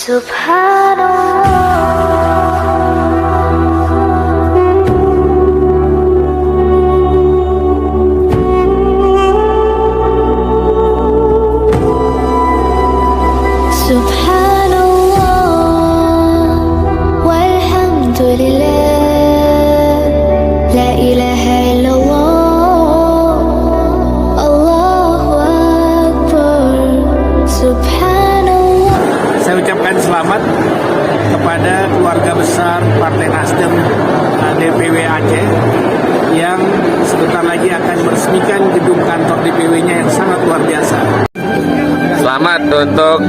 Saya ucapkan selamat kepada keluarga besar Partai Nasdem DPW Aceh yang sebentar lagi akan meresmikan gedung kantor DPW-nya yang sangat luar biasa. Selamat untuk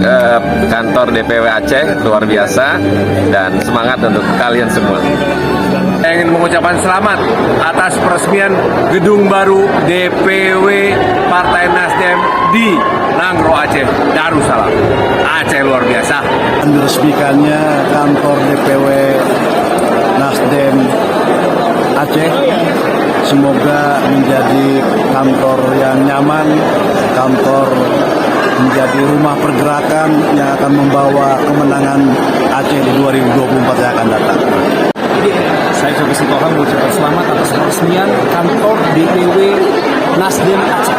kantor DPW Aceh, luar biasa, dan semangat untuk kalian semua. Saya ingin mengucapkan selamat atas peresmian gedung baru DPW Partai Nasdem di Nangro Aceh, Darussalam. Aceh luar biasa. Meresmikannya kantor DPW Nasdem Aceh, semoga menjadi kantor yang nyaman, kantor menjadi rumah pergerakan yang akan membawa kemenangan Aceh di 2024 yang akan datang. Saya Cobi Sitohang mengucapkan selamat atas peresmian kantor DPW Nasdem Aceh.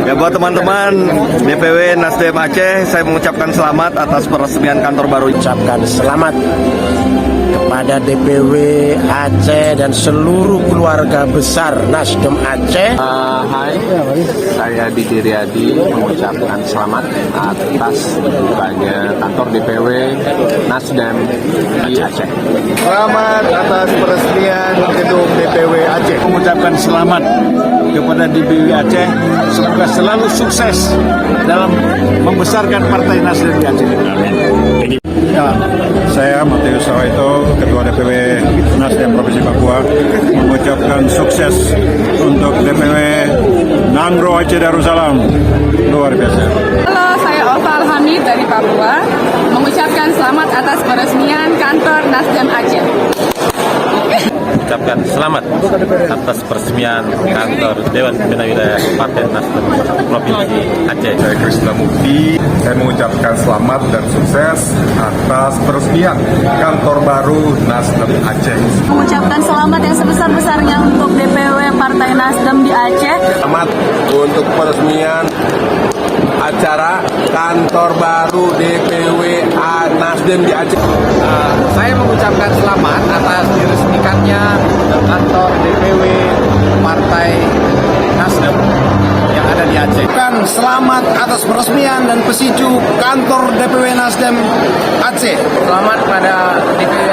Ya, buat teman-teman DPW Nasdem Aceh, saya mengucapkan selamat atas peresmian kantor baru. Ucapkan selamat kepada DPW Aceh dan seluruh keluarga besar Nasdem Aceh. Hai, saya Didi Riyadi mengucapkan selamat atas dibukanya kantor DPW Nasdem di Aceh. Selamat atas peresmian gedung DPW Aceh. Mengucapkan selamat kepada DPW Aceh, semoga selalu sukses dalam membesarkan Partai Nasdem di Aceh. Ya, saya Matius Sawaito, Ketua DPW Nasdem Provinsi Papua, mengucapkan sukses untuk DPW Nangro Aceh Darussalam, luar biasa. Halo, saya Oval Hamid dari Papua, mengucapkan selamat atas peresmian kantor Nasdem Aceh. Ucapkan selamat atas peresmian kantor Dewan Pembina Wilayah Partai Nasdem Provinsi Aceh. Saya Krisna Mukti, saya mengucapkan selamat dan sukses atas peresmian kantor baru Nasdem Aceh. Mengucapkan selamat yang sebesar-besarnya untuk DPW Partai Nasdem di Aceh. Selamat untuk peresmian acara kantor baru DPW Nasdem di Aceh. Saya mengucapkan selamat atas diresmikannya kantor DPW Partai Nasdem yang ada di Aceh. Selamat atas peresmian dan pesiju kantor DPW Nasdem Aceh. Selamat pada DPW